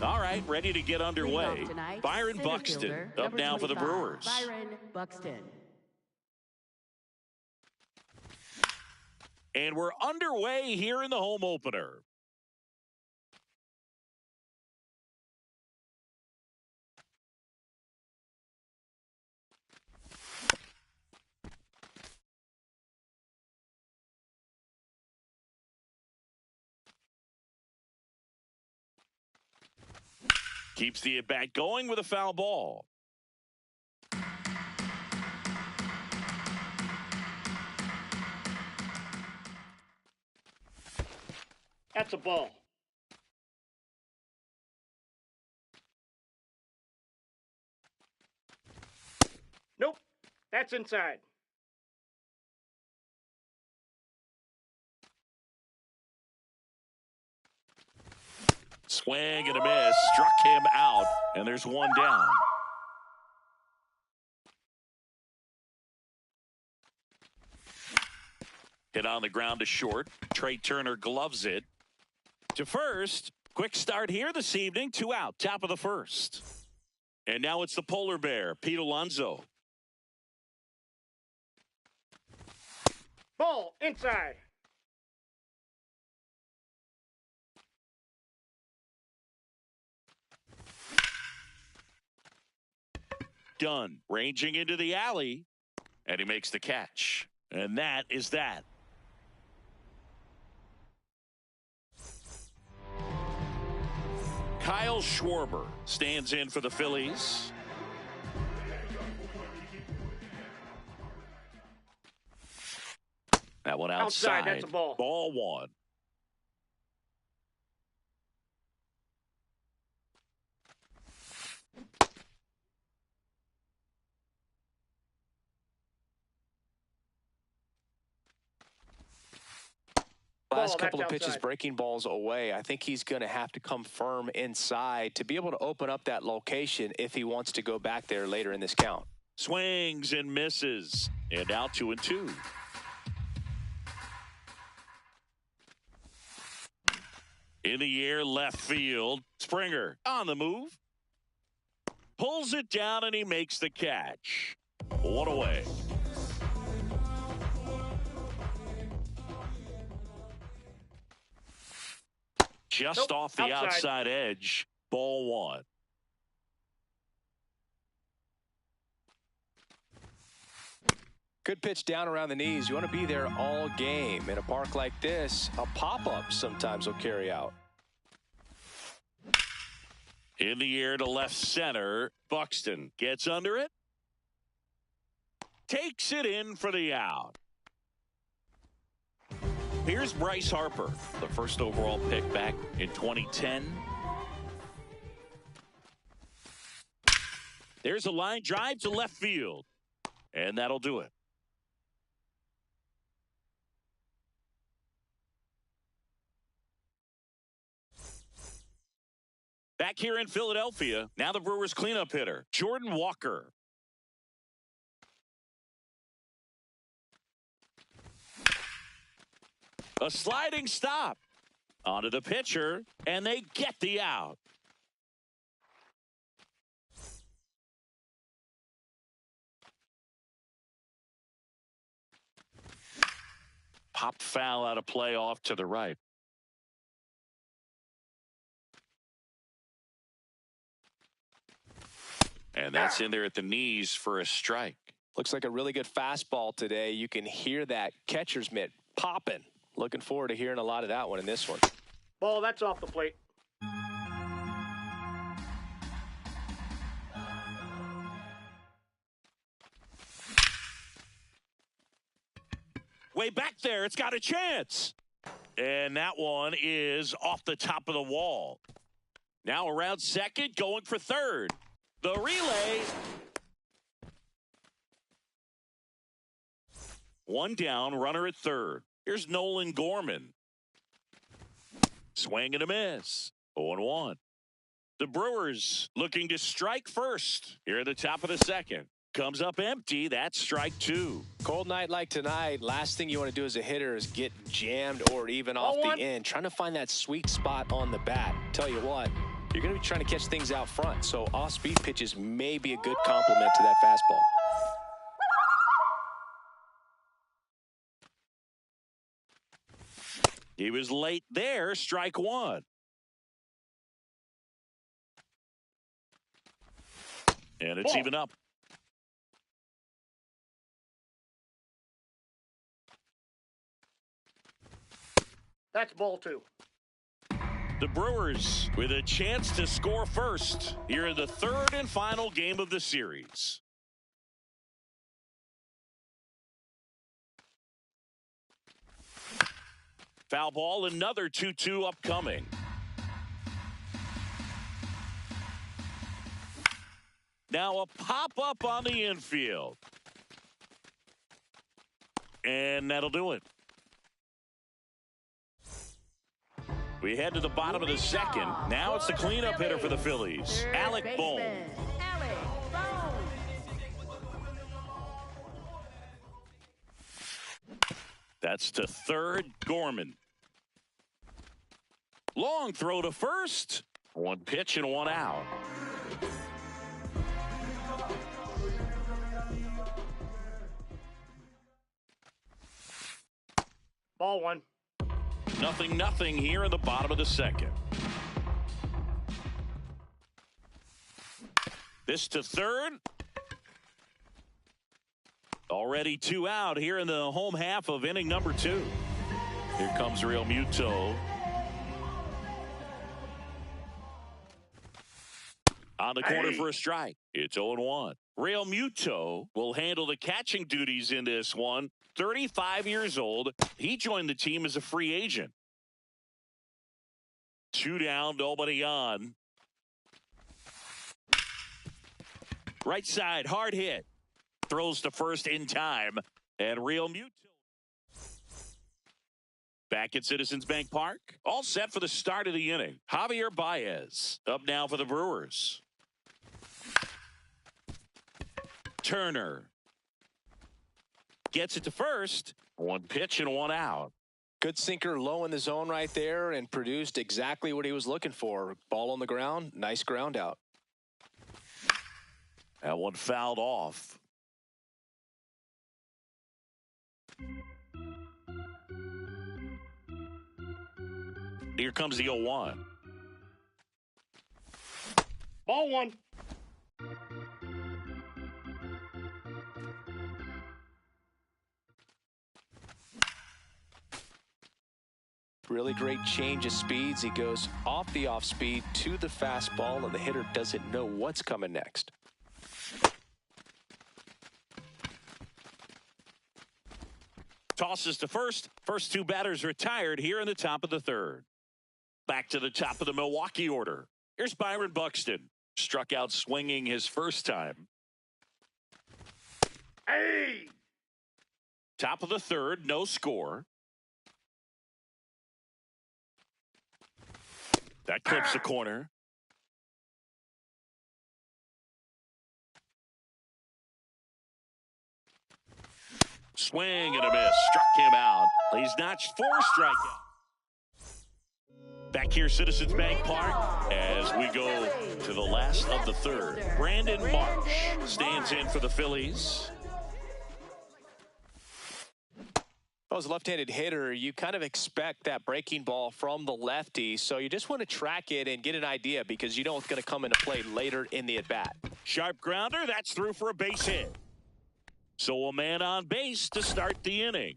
All right, ready to get underway. Tonight, Byron Buxton up now for the Brewers. Byron Buxton. And we're underway here in the home opener. Keeps the at-bat going with a foul ball. That's a ball. Nope. That's inside. Swing and a miss. Struck him out. And there's one down. Hit on the ground to short. Trey Turner gloves it. To first. Quick start here this evening. 2 out. Top of the first. And now it's the polar bear, Pete Alonso. Ball inside. Done. Ranging into the alley. And he makes the catch. And that is that. Kyle Schwarber stands in for the Phillies. That one outside. That's a ball. Ball one. Last couple of pitches breaking balls away. I think he's going to have to come firm inside to be able to open up that location if he wants to go back there later in this count. Swings and misses. And now 2-2. In the air, left field. Springer on the move. Pulls it down and he makes the catch. 1 away. Just off the outside edge. Ball one. Good pitch down around the knees. You want to be there all game. In a park like this, a pop-up sometimes will carry out. In the air to left center. Buxton gets under it. Takes it in for the out. Here's Bryce Harper, the first overall pick back in 2010. There's a line drive to left field. And that'll do it. Back here in Philadelphia, now the Brewers cleanup hitter, Jordan Walker. A sliding stop onto the pitcher, and they get the out. Pop foul out of play off to the right. And that's in there at the knees for a strike. Looks like a really good fastball today. You can hear that catcher's mitt popping. Looking forward to hearing a lot of that one in this one. Ball, that's off the plate. Way back there, it's got a chance. And that one is off the top of the wall. Now around second, going for third. The relay. One down, runner at third. Here's Nolan Gorman. Swing and a miss. 0-1. The Brewers looking to strike first here at the top of the second. Comes up empty. That's strike two. Cold night like tonight, last thing you want to do as a hitter is get jammed or even off the end. Trying to find that sweet spot on the bat. Tell you what, you're going to be trying to catch things out front. So off-speed pitches may be a good complement to that fastball. He was late there, strike one. And it's even up. That's ball two. The Brewers with a chance to score first here in the third and final game of the series. Foul ball, another 2-2 upcoming. Now a pop-up on the infield. And that'll do it. We head to the bottom of the second. Now it's the cleanup hitter for the Phillies, Alec Bohm. That's to third, Gorman. Long throw to first. One pitch and one out. Ball one. 0-0 here in the bottom of the second. This to third. Already 2 out here in the home half of inning number 2. Here comes Realmuto. On the corner for a strike. It's 0-1. Realmuto will handle the catching duties in this one. 35 years old. He joined the team as a free agent. 2 down, nobody on. Right side, hard hit. Throws to first in time. And Realmuto back at Citizens Bank Park. All set for the start of the inning. Javier Baez up now for the Brewers. Turner gets it to first. One pitch and one out. Good sinker low in the zone right there and produced exactly what he was looking for. Ball on the ground, nice ground out. That one fouled off. Here comes the 0-1. Ball one. Really great change of speeds. He goes off the off speed to the fastball, and the hitter doesn't know what's coming next. Tosses to first. First 2 batters retired here in the top of the third. Back to the top of the Milwaukee order. Here's Byron Buxton. Struck out swinging his first time. Hey! Top of the third, no score. That clips the corner. Swing and a miss. Struck him out. He's notched 4 strikeouts. Back here, Citizens Bank Park, as we go to the last of the third. Brandon Marsh stands in for the Phillies. Well, as a left-handed hitter, you kind of expect that breaking ball from the lefty, so you just want to track it and get an idea because you know it's going to come into play later in the at-bat. Sharp grounder, that's through for a base hit. So a man on base to start the inning.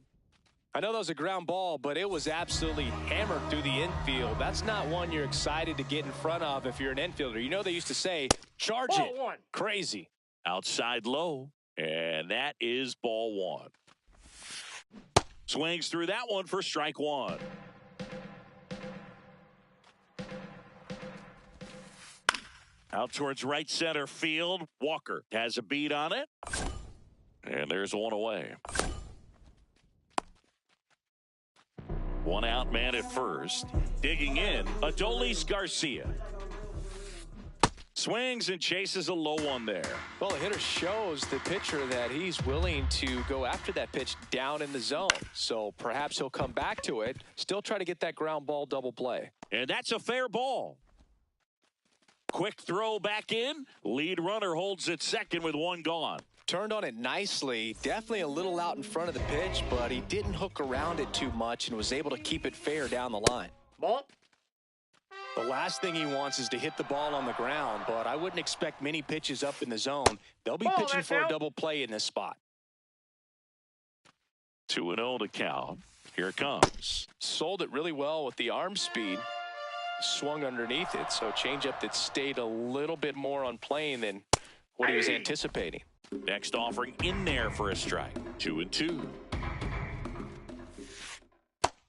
I know that was a ground ball, but it was absolutely hammered through the infield. That's not one you're excited to get in front of if you're an infielder. You know they used to say, charge it. Ball one. Crazy. Outside low, and that is ball 1. Swings through that one for strike 1. Out towards right center field. Walker has a beat on it. And there's one away. 1 out, man at first. Digging in, Adolis Garcia. Swings and chases a low one there. Well, the hitter shows the pitcher that he's willing to go after that pitch down in the zone. So perhaps he'll come back to it, still try to get that ground ball double play. And that's a fair ball. Quick throw back in. Lead runner holds it second with one gone. Turned on it nicely. Definitely a little out in front of the pitch, but he didn't hook around it too much and was able to keep it fair down the line. Ball. The last thing he wants is to hit the ball on the ground, but I wouldn't expect many pitches up in the zone. They'll be pitching that's for a out. double play in this spot. 2-0 to count. Here it comes. Sold it really well with the arm speed. Swung underneath it, so changeup that stayed a little bit more on plane than what he was anticipating. Next offering in there for a strike. 2-2.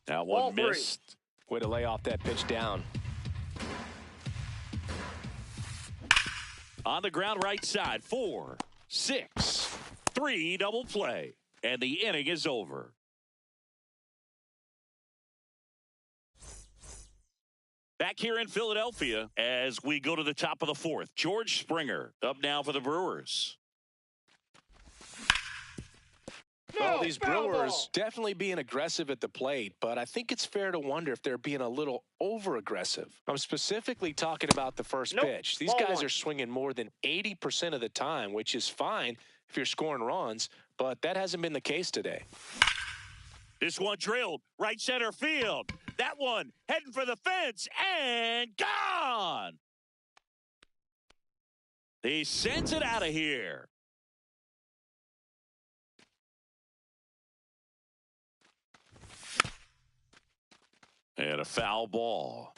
That one Ball three. missed. Way to lay off that pitch down. On the ground right side. 4, 6, 3 double play. And the inning is over. Back here in Philadelphia as we go to the top of the fourth. George Springer up now for the Brewers. Well, these foul Brewers ball. definitely being aggressive at the plate, but I think it's fair to wonder if they're being a little over-aggressive. I'm specifically talking about the first Nope. pitch. These Ball guys one. are swinging more than 80% of the time, which is fine if you're scoring runs, but that hasn't been the case today. This one drilled right center field. That one heading for the fence and gone. He sends it out of here. And a foul ball.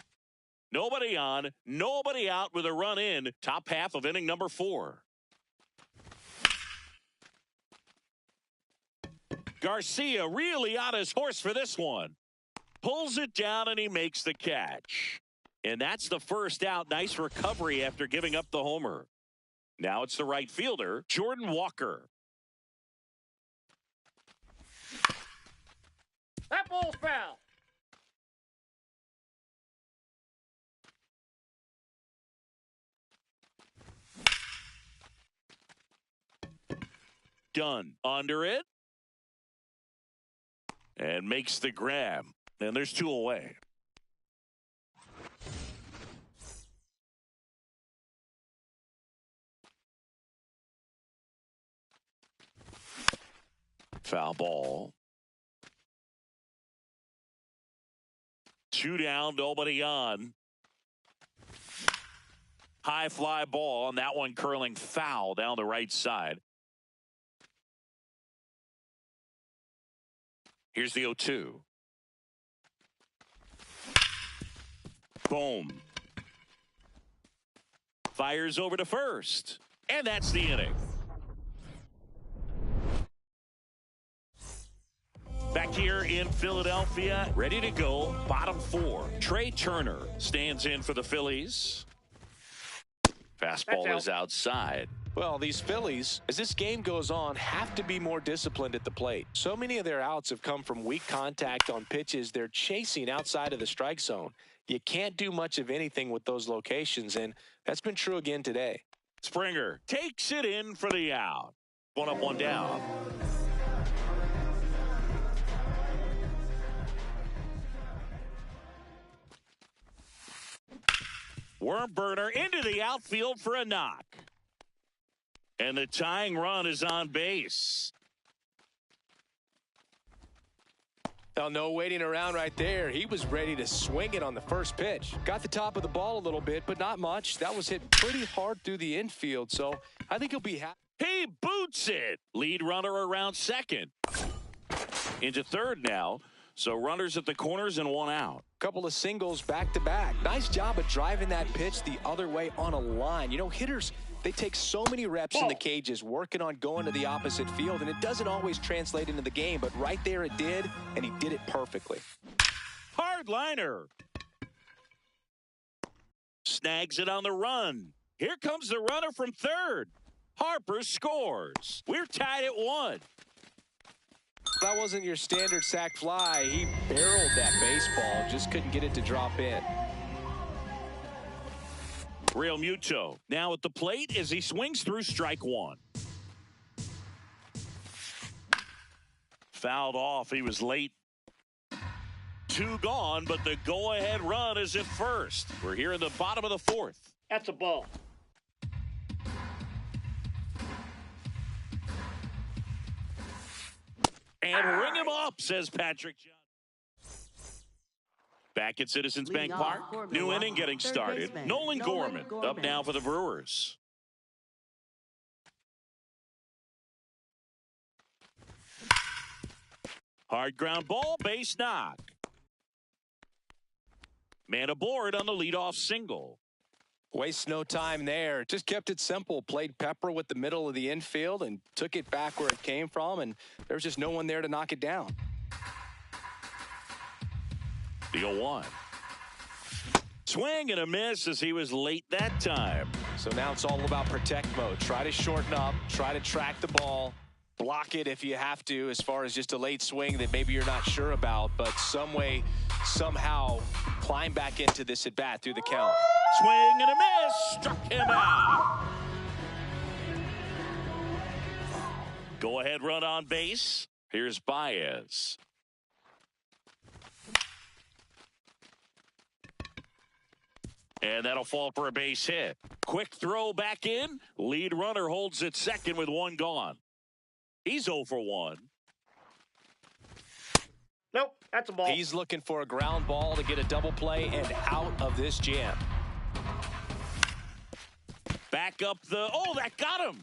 Nobody on, nobody out with a run in. Top half of inning number 4. Garcia really on his horse for this one. Pulls it down and he makes the catch. And that's the first out. Nice recovery after giving up the homer. Now it's the right fielder, Jordan Walker. That ball's foul. Done. Under it. And makes the grab. And there's 2 away. Foul ball. 2 down, nobody on. High fly ball, and that one curling foul down the right side. Here's the 0-2. Boom. Fires over to first. And that's the inning. Back here in Philadelphia, ready to go. Bottom 4. Trey Turner stands in for the Phillies. Fastball is outside. Well, these Phillies, as this game goes on, have to be more disciplined at the plate. So many of their outs have come from weak contact on pitches they're chasing outside of the strike zone. You can't do much of anything with those locations, and that's been true again today. Springer takes it in for the out. 1 up, 1 down. Worm burner into the outfield for a knock. And the tying run is on base. Now, no waiting around right there. He was ready to swing it on the first pitch. Got the top of the ball a little bit, but not much. That was hit pretty hard through the infield, so I think he'll be happy. He boots it. Lead runner around second. Into third now. So runners at the corners and 1 out. Couple of singles back-to-back. Nice job of driving that pitch the other way on a line. You know, hitters, they take so many reps in the cages working on going to the opposite field, and it doesn't always translate into the game, but right there it did, and he did it perfectly. Hard liner. Snags it on the run. Here comes the runner from third. Harper scores. We're tied at 1. That wasn't your standard sac fly. He barreled that baseball, just couldn't get it to drop in. Real Muto now at the plate as he swings through strike 1. Fouled off. He was late. 2 gone, but the go-ahead run is at first. We're here in the bottom of the 4th. That's a ball. And ring him up, says Patrick Johnson. Back at Citizens Bank Park. New inning getting started. Nolan Gorman up now for the Brewers. Hard ground ball, base knock. Man aboard on the leadoff single. Waste no time there. Just kept it simple. Played Pepper with the middle of the infield and took it back where it came from, and there's just no one there to knock it down. The 0-1. Swing and a miss as he was late that time. So now it's all about protect mode. Try to shorten up, try to track the ball, block it if you have to, as far as just a late swing that maybe you're not sure about, but some way, somehow climb back into this at bat through the count. Swing and a miss, struck him out. Go ahead run on base. Here's Baez. And that'll fall for a base hit. Quick throw back in. Lead runner holds at second with one gone. He's 0 for 1. Nope, that's a ball. He's looking for a ground ball to get a double play and out of this jam. Back up the, oh, that got him.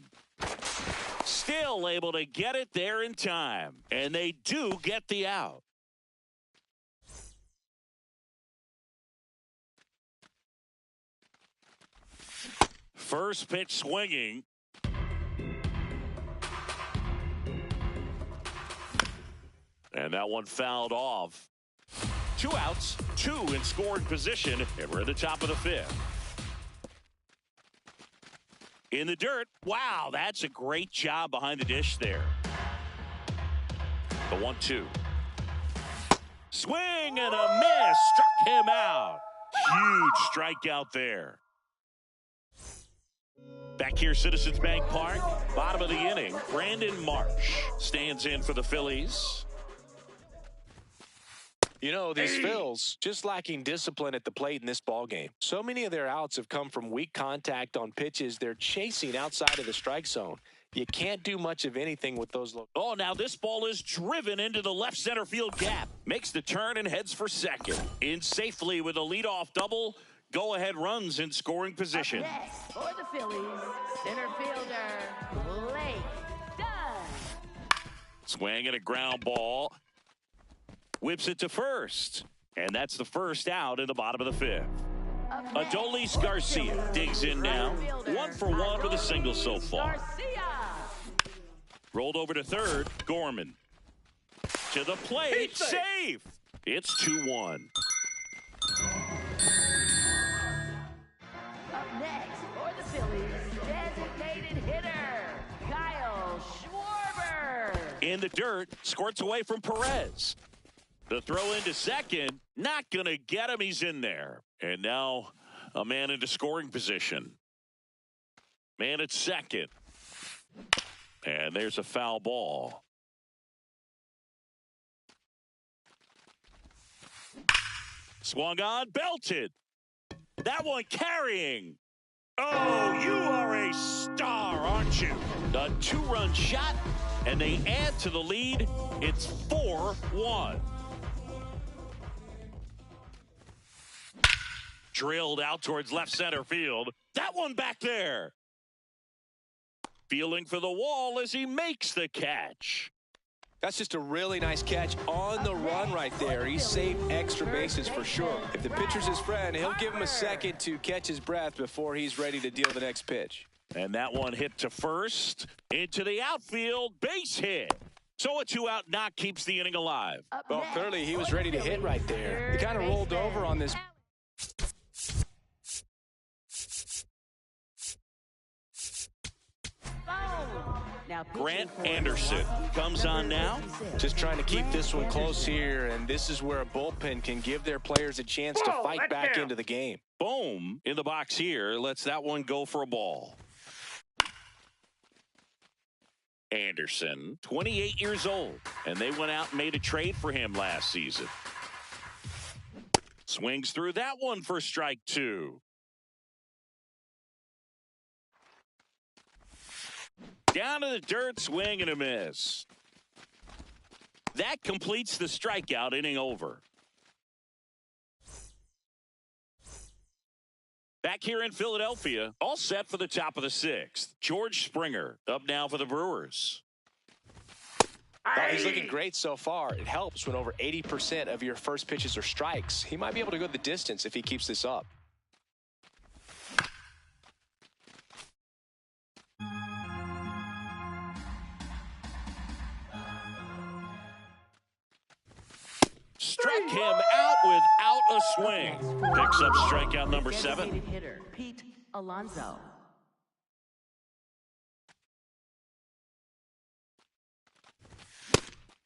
Still able to get it there in time. And they do get the out. First pitch swinging. And that one fouled off. 2 outs, 2 in scoring position, and we're at the top of the 5th. In the dirt. Wow, that's a great job behind the dish there. The 1-2. Swing and a miss. Struck him out. Huge strikeout there. Back here, Citizens Bank Park. Bottom of the inning. Brandon Marsh stands in for the Phillies. You know, these Phils just lacking discipline at the plate in this ballgame. So many of their outs have come from weak contact on pitches they're chasing outside of the strike zone. You can't do much of anything with those. Oh, now this ball is driven into the left center field gap. Makes the turn and heads for second. In safely with a leadoff double. Go-ahead runs in scoring position. Up next for the Phillies, center fielder Blake Dunn. Swing and a ground ball. Whips it to first. And that's the first out in the bottom of the 5th. Adolis Garcia digs in now. 1 for 1 with a single so far. Rolled over to third. Gorman. To the plate. Safe. It's 2-1. Up next for the Phillies, designated hitter Kyle Schwarber. In the dirt. Squirts away from Perez. The throw into second. Not going to get him. He's in there. And now a man into scoring position. Man at second. And there's a foul ball. Swung on, belted. That one carrying. Oh, you are a star, aren't you? A 2-run shot, and they add to the lead. It's 4-1. Drilled out towards left center field. That one back there. Feeling for the wall as he makes the catch. That's just a really nice catch on the run right there. He saved extra bases for sure. If the pitcher's his friend, he'll give him a second to catch his breath before he's ready to deal the next pitch. And that one hit to first. Into the outfield. Base hit. So a 2-out knock keeps the inning alive. Well, clearly he was ready to hit right there. He kind of rolled over on this. Grant Anderson comes on now. Just trying to keep this one close here, and this is where a bullpen can give their players a chance to fight back into the game. Boom in the box here. Lets that one go for a ball. Anderson, 28 years old, and they went out and made a trade for him last season. Swings through that one for strike 2. Down to the dirt, swing and a miss. That completes the strikeout, inning over. Back here in Philadelphia, all set for the top of the sixth. George Springer up now for the Brewers. Oh, he's looking great so far. It helps when over 80% of your first pitches are strikes. He might be able to go the distance if he keeps this up. Struck him out without a swing. Picks up strikeout number 7. Designated hitter Pete Alonso.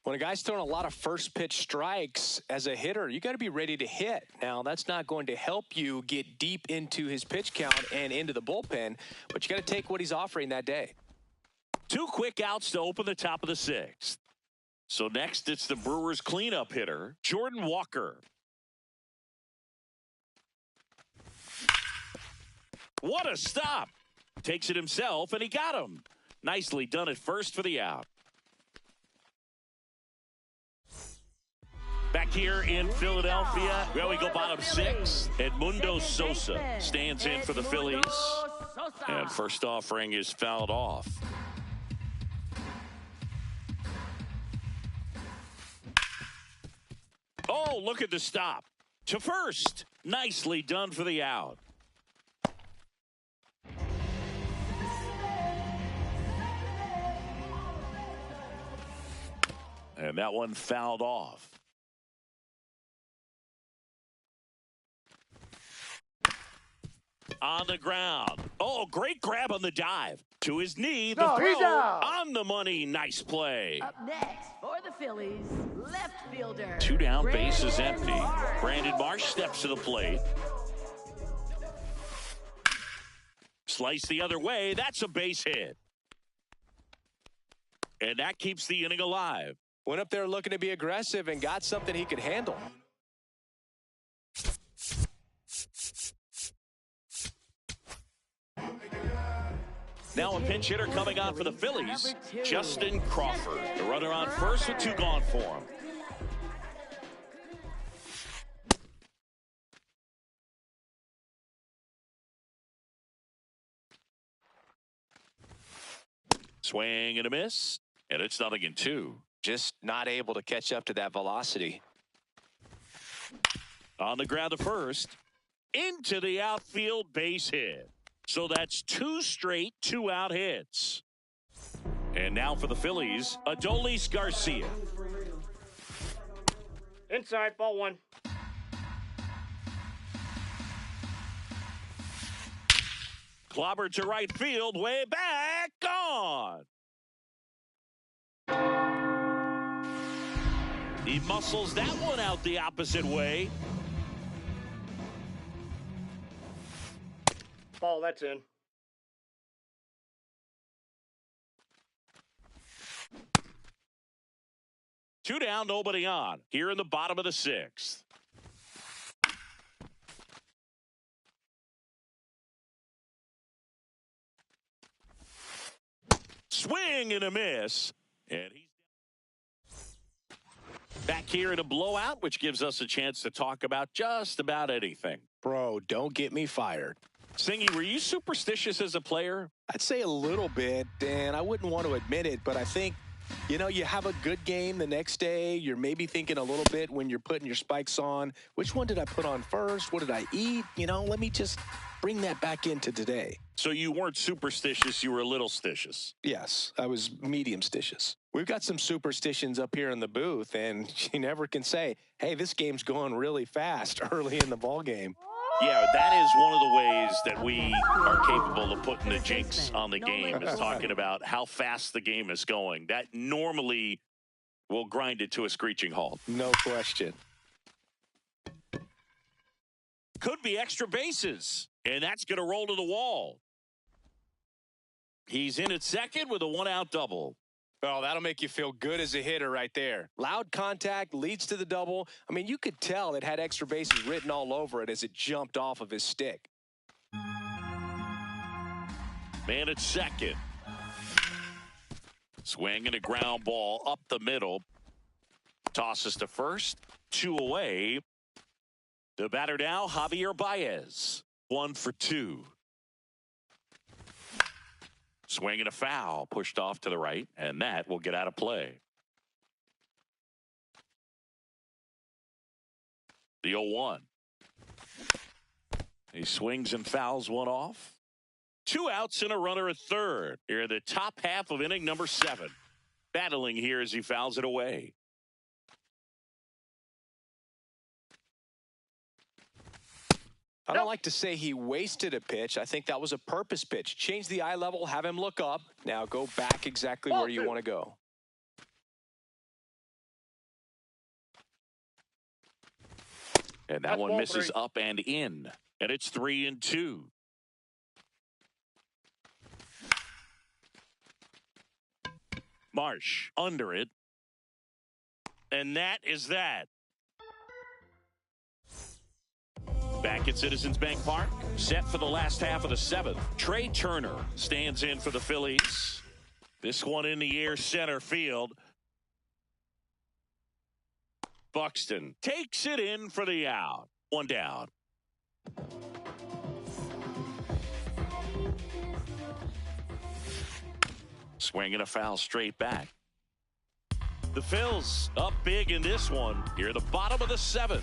When a guy's throwing a lot of first pitch strikes as a hitter, you got to be ready to hit. Now, that's not going to help you get deep into his pitch count and into the bullpen, but you got to take what he's offering that day. 2 quick outs to open the top of the sixth. So next, it's the Brewers cleanup hitter, Jordan Walker. What a stop. Takes it himself, and he got him. Nicely done at first for the out. Back here in Philadelphia, well, we go bottom 6. Edmundo Sosa stands in for the Phillies. And first offering is fouled off. Oh, look at the stop. To first. Nicely done for the out. And that one fouled off. On the ground. Oh, great grab on the dive. To his knee. The No, he's throw out. on the money. Nice play. Up next for the Phillies, left fielder. 2 down, base is Brandon empty. Marsh. Brandon Marsh steps to the plate. Slice the other way. That's a base hit. And that keeps the inning alive. Went up there looking to be aggressive and got something he could handle. Now a pinch hitter coming on for the Phillies, Justin Crawford. The runner on first with 2 gone for him. Swing and a miss, and it's 0-2. Just not able to catch up to that velocity. On the ground to first, into the outfield, base hit. So that's 2 straight 2-out hits. And now for the Phillies, Adolis Garcia. Inside, ball 1. Clobber to right field, way back, gone. He muscles that one out the opposite way. Ball, that's in. Two down, nobody on. Here in the bottom of the 6th. Swing and a miss. And he's back here in a blowout, which gives us a chance to talk about just about anything. Bro, don't get me fired. Singy, were you superstitious as a player? I'd say a little bit, and I wouldn't want to admit it, but I think, you know, you have a good game the next day. You're maybe thinking a little bit when you're putting your spikes on. Which one did I put on first? What did I eat? You know, let me just bring that back into today. So you weren't superstitious, you were a little stitious. Yes, I was medium stitious. We've got some superstitions up here in the booth, and you never can say, hey, this game's going really fast early in the ball game. Yeah, that is one of the ways that we are capable of putting the jinx on the game, is talking about how fast the game is going. That normally will grind it to a screeching halt. No question. Could be extra bases, and that's going to roll to the wall. He's in at second with a 1-out double. Oh, that'll make you feel good as a hitter right there. Loud contact leads to the double. I mean, you could tell it had extra bases written all over it as it jumped off of his stick. Man at second. Swing and a ground ball up the middle. Tosses to first. 2 away. The batter now, Javier Baez. 1 for 2. Swing and a foul. Pushed off to the right, and that will get out of play. The 0-1. He swings and fouls one off. 2 outs and a runner at third. Here in the top half of inning number 7. Battling here as he fouls it away. I don't like to say he wasted a pitch. I think that was a purpose pitch. Change the eye level, have him look up. Now go back exactly where you want to go. And that one misses up and in. And it's 3-2. Marsh under it. And that is that. Back at Citizens Bank Park, set for the last half of the 7th. Trey Turner stands in for the Phillies. This one in the air center field. Buxton takes it in for the out. 1 down. Swing and a foul straight back. The Phils up big in this one. Here at the bottom of the 7th.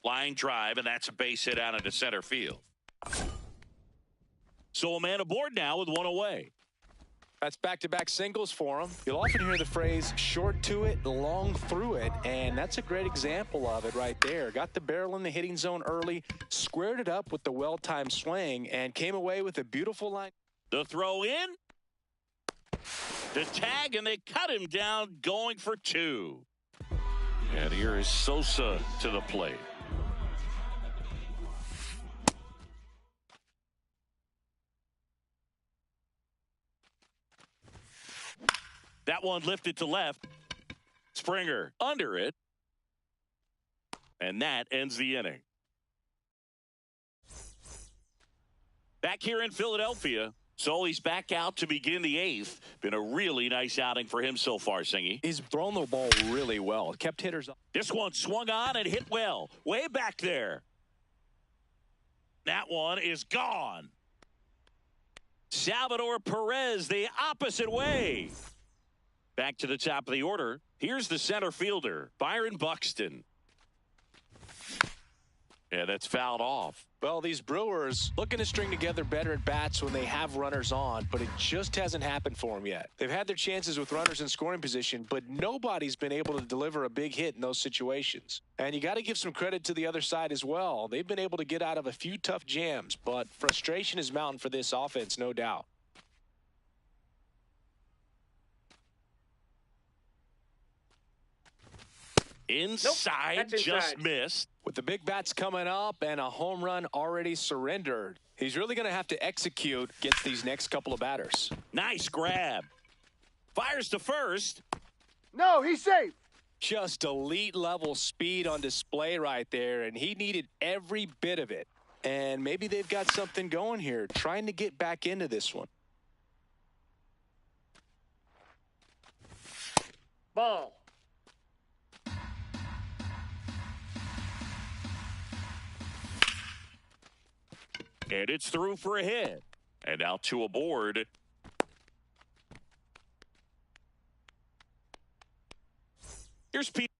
Line drive, and that's a base hit out into center field. So a man aboard now with 1 away. That's back-to-back singles for him. You'll often hear the phrase, short to it, long through it, and that's a great example of it right there. Got the barrel in the hitting zone early, squared it up with the well-timed swing, and came away with a beautiful line. The throw in. The tag, and they cut him down going for 2. And here is Sosa to the plate. That one lifted to left. Springer under it. And that ends the inning. Back here in Philadelphia. So he's back out to begin the 8th. Been a really nice outing for him so far, Singy. He's thrown the ball really well. Kept hitters up. This one swung on and hit well. Way back there. That one is gone. Salvador Perez the opposite way. Back to the top of the order. Here's the center fielder, Byron Buxton. Yeah, that's fouled off. Well, these Brewers looking to string together better at bats when they have runners on, but it just hasn't happened for them yet. They've had their chances with runners in scoring position, but nobody's been able to deliver a big hit in those situations. And you got to give some credit to the other side as well. They've been able to get out of a few tough jams, but frustration is mounting for this offense, no doubt. Inside, nope, just missed. With the big bats coming up and a home run already surrendered, he's really going to have to execute against these next couple of batters. Nice grab. Fires to first. No, he's safe. Just elite level speed on display right there, and he needed every bit of it. And maybe they've got something going here, trying to get back into this one. Ball. And it's through for a hit. And now 2 aboard. Here's Pete.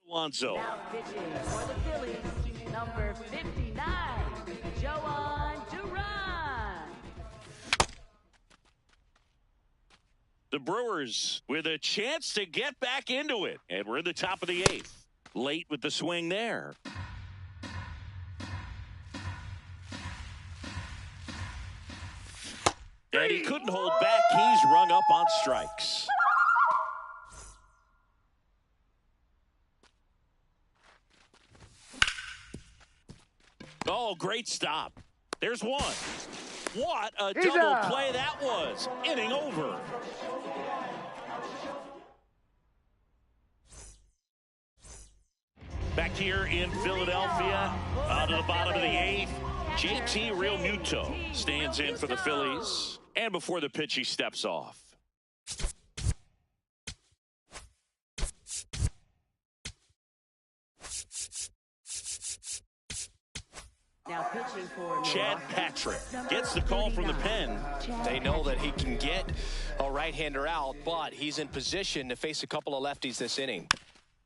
Alonso. Now pitching for the Phillies, number 59, Joan Duran. The Brewers with a chance to get back into it. And we're in the top of the 8th. Late with the swing there. And he couldn't hold back. He's rung up on strikes. Oh, great stop. There's one. What a double play that was. Inning over. Back back here in Philadelphia. On to the bottom of the eighth. JT Realmuto stands in for the Phillies. And before the pitch, he steps off. Now pitching for Chad Patrick gets the call from the pen. They know that he can get a right-hander out, but he's in position to face a couple of lefties this inning.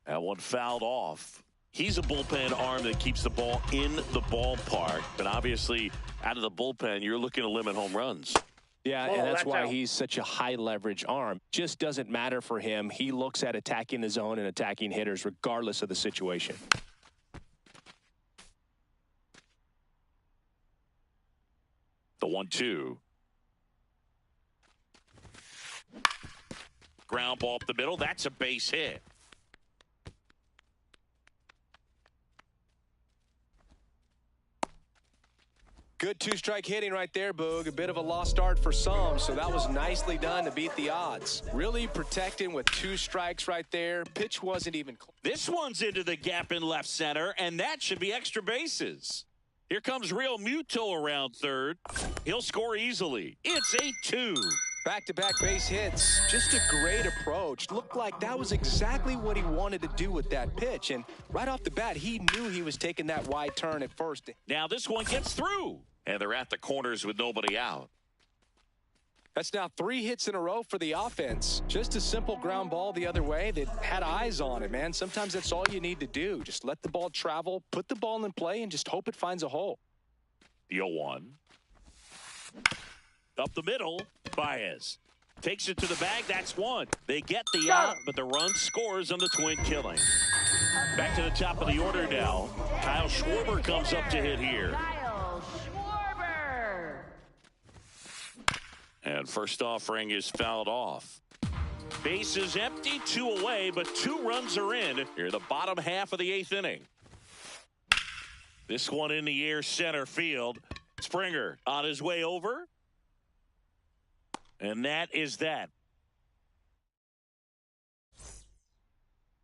That one fouled off. He's a bullpen arm that keeps the ball in the ballpark. But obviously, out of the bullpen, you're looking to limit home runs. Yeah, and that's why he's such a high-leverage arm. Just doesn't matter for him. He looks at attacking the zone and attacking hitters regardless of the situation. The 1-2. Ground ball up the middle. That's a base hit. Good two-strike hitting right there, Boog. A bit of a lost start for some, so that was nicely done to beat the odds. Really protecting with two strikes right there. Pitch wasn't even close. This one's into the gap in left center, and that should be extra bases. Here comes Realmuto around third. He'll score easily. It's 8-2. Back-to-back base hits. Just a great approach. Looked like that was exactly what he wanted to do with that pitch. And right off the bat, he knew he was taking that wide turn at first. Now this one gets through. And they're at the corners with nobody out. That's now 3 hits in a row for the offense. Just a simple ground ball the other way that had eyes on it, man. Sometimes that's all you need to do. Just let the ball travel, put the ball in play, and just hope it finds a hole. The 0-1. Up the middle, Baez. Takes it to the bag, that's one. They get the out, but the run scores on the twin killing. Back to the top of the order now. Kyle Schwarber comes up to hit here. Kyle Schwarber. And first offering is fouled off. Base is empty, 2 away, but 2 runs are in here the bottom half of the 8th inning. This one in the air center field. Springer on his way over. And that is that.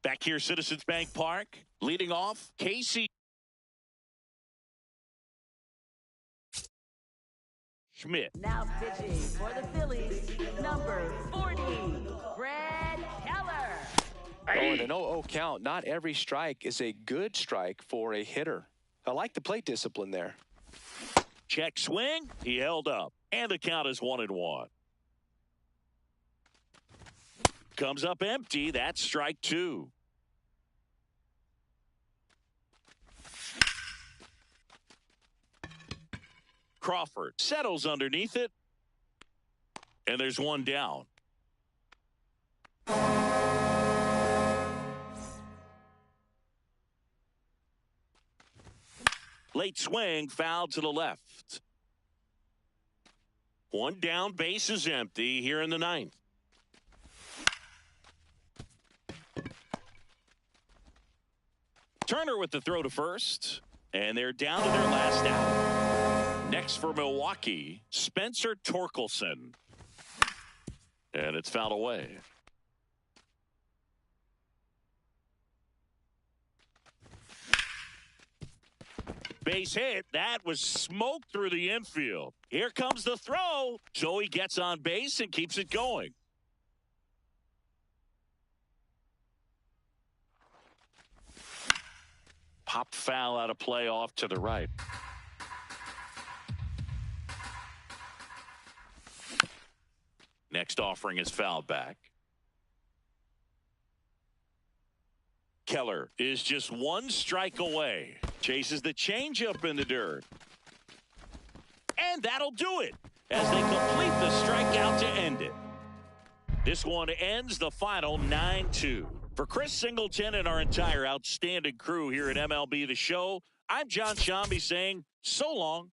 Back here, Citizens Bank Park. Leading off, Casey Schmidt. Now pitching for the Phillies, number 40, Brad Keller. Oh, an 0-0 count. Not every strike is a good strike for a hitter. I like the plate discipline there. Check swing. He held up. And the count is 1-1. Comes up empty. That's strike 2. Crawford settles underneath it. And there's one down. Late swing, foul to the left. One down, base is empty here in the 9th. Turner with the throw to first, and they're down to their last out. Next for Milwaukee, Spencer Torkelson. And it's fouled away. Base hit. That was smoke through the infield. Here comes the throw. Joey gets on base and keeps it going. Popped foul out of play off to the right. Next offering is fouled back. Keller is just 1 strike away. Chases the changeup in the dirt. And that'll do it as they complete the strikeout to end it. This one ends the final 9-2. For Chris Singleton and our entire outstanding crew here at MLB The Show, I'm John Shambi saying so long.